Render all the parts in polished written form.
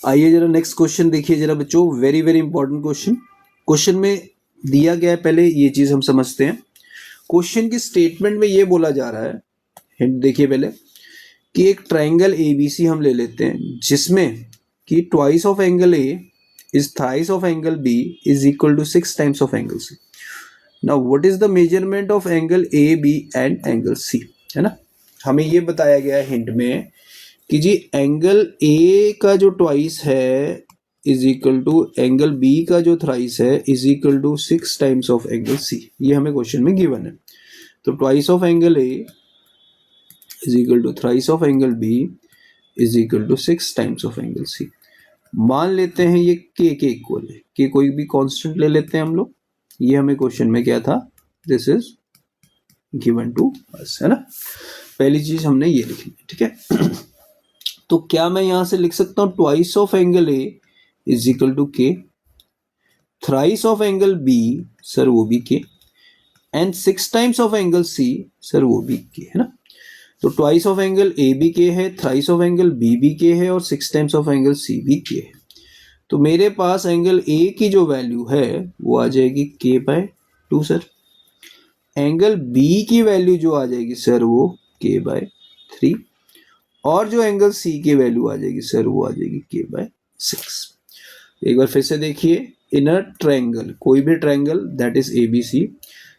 आइए जरा next question देखिए जरा बच्चों, very very important question. Question में दिया गया है, पहले ये चीज हम समझते हैं। क्वेश्चन की स्टेटमेंट में ये बोला जा रहा है, हिंट देखिए पहले, कि एक ट्राइंगल एबीसी हम ले लेते हैं जिसमें कि twice of angle A is thrice of angle B is equal to 6 times of angle C. Now what is the measurement of angle A B and angle C, है ना। हमें ये बताया गया है हिंट में कि जी एंगल ए का जो ट्वाइस है is equal to angle B का जो थ्राइस है is equal to 6 times of angle C. ये हमें क्वेश्चन में गिवन है। तो twice of angle A is equal to thrice of angle B is equal to 6 times of angle C. मान लेते हैं ये के इक्वल है, कि कोई भी कांस्टेंट ले लेते हैं हम लोग। ये हमें क्वेश्चन में क्या था, this is given to us, है ना। पहली चीज हमने ये लिखी, ठीक है। तो क्या मैं यहां से लिख सकता हूं twice of angle A is equal to K, thrice of angle B sir वो भी K, and 6 times of angle C sir वो भी के, है ना। तो ट्वाइस ऑफ एंगल ए भी के है, थ्राइस ऑफ एंगल बी भी के है और 6 टाइम्स ऑफ एंगल सी भी के है। तो मेरे पास एंगल ए की जो वैल्यू है वो आ जाएगी के बाय 2 सर। एंगल बी की वैल्यू जो आ जाएगी सर वो के बाय 3, और जो एंगल सी की वैल्यू आ जाएगी सर वो आ जाएगी के बाय 6। एक बार फिर से देखिए, इन अ ट्रायंगल, कोई भी ट्रायंगल दैट इज एबीसी,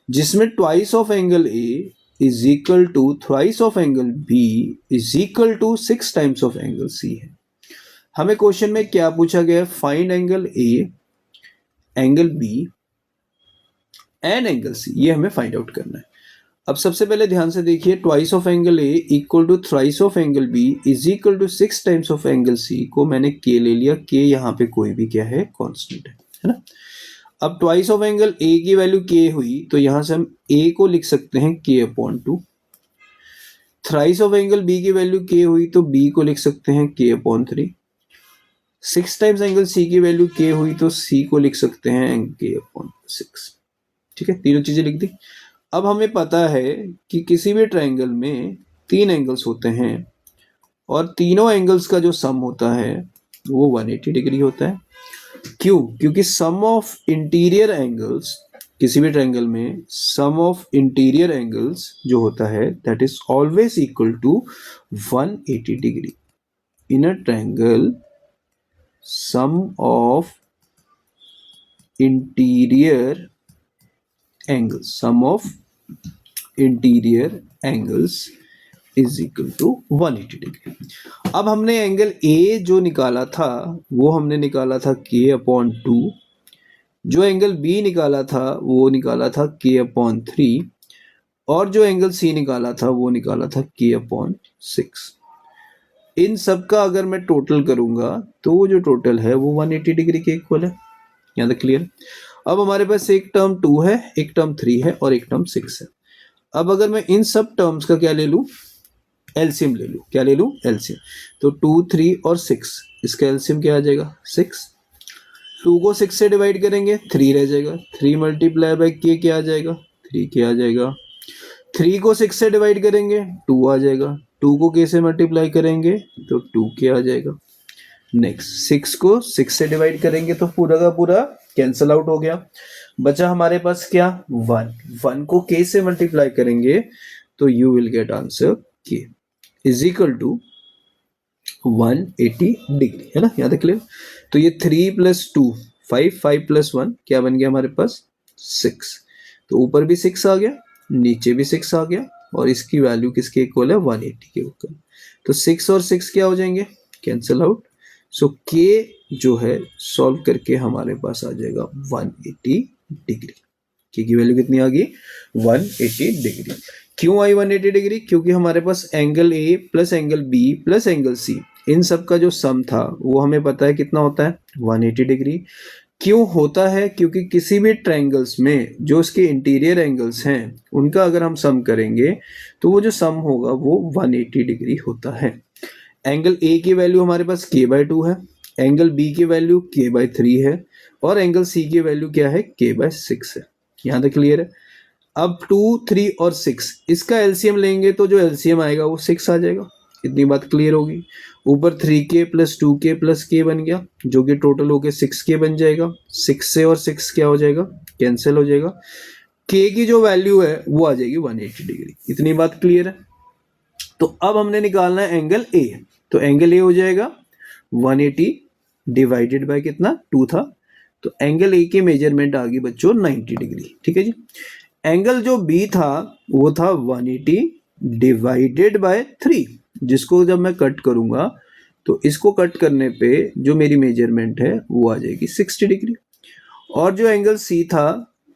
जिसमें twice of angle A is equal to thrice of angle B is equal to 6 times of angle C है। हमें क्वेश्चन में क्या पूछा गया है, find angle A, angle B and angle C, ये हमें फाइंड आउट करना है। अब सबसे पहले ध्यान से देखिए, twice of angle A equal to thrice of angle B is equal to 6 times of angle C को मैंने के ले लिया। के यहाँ पे कोई भी क्या है, कांस्टेंट है ना। अब ट्वाइस ऑफ एंगल ए की वैल्यू के हुई तो यहां से हम ए को लिख सकते हैं k upon 2। Thrice of angle B की वैल्यू के हुई तो बी को लिख सकते हैं k upon 3। 6 times angle C की वैल्यू के हुई तो सी को लिख सकते हैं के अपॉन 6। ठीक है, तीनों चीजें लिख दी। अब हमें पता है कि किसी भी ट्रायंगल में 3 एंगल्स होते हैं और तीनों एंगल्स का जो सम होता है वो 180 डिग्री होता है। क्यों? क्योंकि सम ऑफ इंटीरियर एंगल्स, किसी भी ट्रायंगल में सम ऑफ इंटीरियर एंगल्स जो होता है that is always equal to 180 degree. In a triangle sum of interior angles, sum of interior angles is equal to 180 degree. अब हमने एंगल ए जो निकाला था वो हमने निकाला था के अपॉन 2, जो एंगल बी निकाला था वो निकाला था के अपॉन 3, और जो एंगल सी निकाला था वो निकाला था के अपॉन 6। इन सब का अगर मैं टोटल करूंगा तो वो जो टोटल है वो 180 डिग्री के इक्वल है। यहाँ तक क्लियर? अब हमारे पास एक टर्म 2 है, एक टर्म 3 है और एक टर्म 6 है। अब अगर मैं इन सब टर्म्स का क्या ले लूं, एलसीएम ले लूं। क्या ले लूं? एलसीएम। तो 2, 3 और 6, इसका एलसीएम क्या आ जाएगा? 6। 2 को 6 से डिवाइड करेंगे 3 रह जाएगा। 3 मल्टीप्लाई बाई के क्या आ जाएगा? 3 के आ जाएगा। 3 को 6 से डिवाइड करेंगे 2 आ जाएगा। 2 को के से मल्टीप्लाई करेंगे तो 2 के आ जाएगा। नेक्स्ट 6 को 6 से डिवाइड करेंगे तो पूरा का पूरा कैंसल आउट हो गया। बचा हमारे पास क्या? 1। 1 को k से मल्टीप्लाई करेंगे तो you will get answer k is equal to 180 degree, है ना। यहाँ तक क्लियर? तो ये 3 + 2 5, 5 + 1 क्या बन गया हमारे पास? 6। तो ऊपर भी 6 आ गया, नीचे भी 6 आ गया, और इसकी वैल्यू किसके इक्वल है? 180 के इक्वल। तो 6 और 6 क्या हो जाएंगे? Cancel out. सो k जो है सॉल्व करके हमारे पास आ जाएगा 180 डिग्री। k की वैल्यू कितनी आ गई? 180 डिग्री। क्यों आई 180 डिग्री? क्योंकि हमारे पास angle a plus angle b plus angle c, इन सब का जो सम था वो हमें पता है कितना होता है? 180 डिग्री। क्यों होता है? क्योंकि किसी भी ट्रायंगल्स में जो उसके इंटीरियर एंगल्स हैं उनका अगर हम सम करेंगे तो वो जो सम होगा वो 180 डिग्री होता है। एंगल ए की वैल्यू हमारे पास k/2 है, एंगल बी की वैल्यू k/3 है, और एंगल सी की वैल्यू क्या है? k/6 है। यहां तक क्लियर है? अब 2, 3 और 6 इसका एलसीएम लेंगे तो जो एलसीएम आएगा वो 6 आ जाएगा। इतनी बात क्लियर होगी। ऊपर 3k plus 2k plus k बन गया, जो कि टोटल होके 6k बन जाएगा। 6 से और 6 क्या हो जाएगा, कैंसिल हो जाएगा। k की जो वैल्यू है वो आ जाएगी 180 डिग्री। इतनी बात क्लियर है। तो अब हमने निकालना है एंगल ए। तो एंगल ए हो जाएगा 180 डिवाइडेड बाय कितना, 2 था। तो एंगल ए की मेजरमेंट आ गई बच्चों 90 डिग्री। ठीक है जी। एंगल जो बी था वो था 180 डिवाइडेड बाय 3, जिसको जब मैं कट करूंगा तो इसको कट करने पे जो मेरी मेजरमेंट है वो आ जाएगी 60 डिग्री। और जो एंगल सी था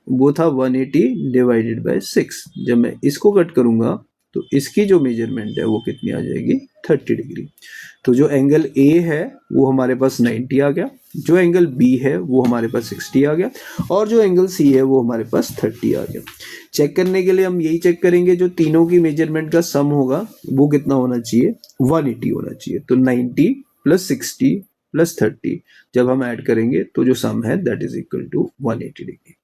वो था 180 डिवाइडेड बाय 6, जब मैं इसको कट करूंगा तो इसकी जो मेजरमेंट है वो कितनी आ जाएगी, 30 डिग्री। तो जो एंगल ए है वो हमारे पास 90 आ गया, जो एंगल बी है वो हमारे पास 60 आ गया, और जो एंगल सी है वो हमारे पास 30 आ गया। चेक करने के लिए हम यही चेक करेंगे, जो तीनों की मेजरमेंट का सम होगा वो कितना होना चाहिए, 180 होना चाहिए। तो 90 प्लस 60 प्लस 30 जब हम ऐड करेंगे तो जो सम है that is equal to 180 degree.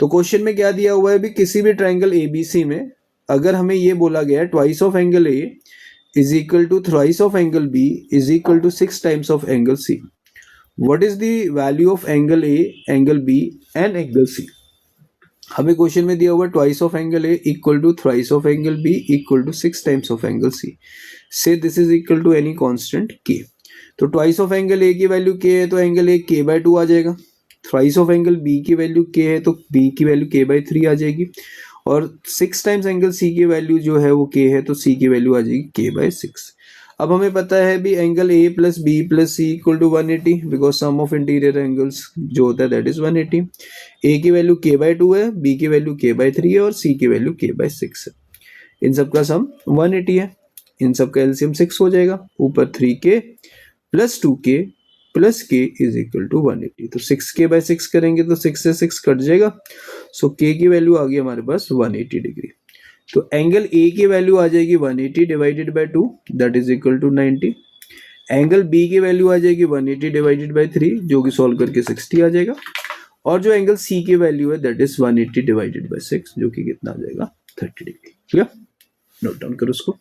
तो क्वेश्चन में क्या दिया हुआ है भी, किसी भी ट्राइंगल एबीसी में अगर हमें ये बोला गया है twice of angle A is equal to thrice of angle B is equal to 6 times of angle C. What is the value of angle A, angle B and angle C? हमें question में दिया हुआ twice of angle A equal to thrice of angle B equal to 6 times of angle C. So this is equal to any constant K. तो twice of angle ए की value के है तो angle A के bye 2 आ जाएगा। Thrice of angle B की value के है तो बी की वैल्यू के बाय 3 आ जाएगी। और 6 टाइम्स एंगल सी की वैल्यू जो है वो के है तो सी की वैल्यू आ जाएगी के बाय 6। अब हमें पता है भी angle A plus B plus C equal to 180, because sum of interior angles जो होता है दैट इज 180। ए की वैल्यू के बाय 2 है, बी की वैल्यू के बाय 3 है और सी की वैल्यू के बाय 6 है। इन सब का सम 180 है, इन सब का एलसीएम 6 हो जाएगा। ऊपर 3k plus 2k plus k is equal to 180। तो 6k बाय 6 करेंगे तो 6 से 6 कट जाएगा। सो k की वैल्यू आ गई हमारे पास 180 डिग्री। तो एंगल ए की वैल्यू आ जाएगी 180 divided by 2 that is equal to 90। Angle B की वैल्यू आ जाएगी 180 डिवाइडेड बाय 3 जो कि सॉल्व करके 60 आ जाएगा। और जो एंगल सी की वैल्यू है दैट इज 180 डिवाइडेड बाय 6 जो कि कितना आ जाएगा, 30 डिग्री। क्लियर, नोट डाउन करो उसको।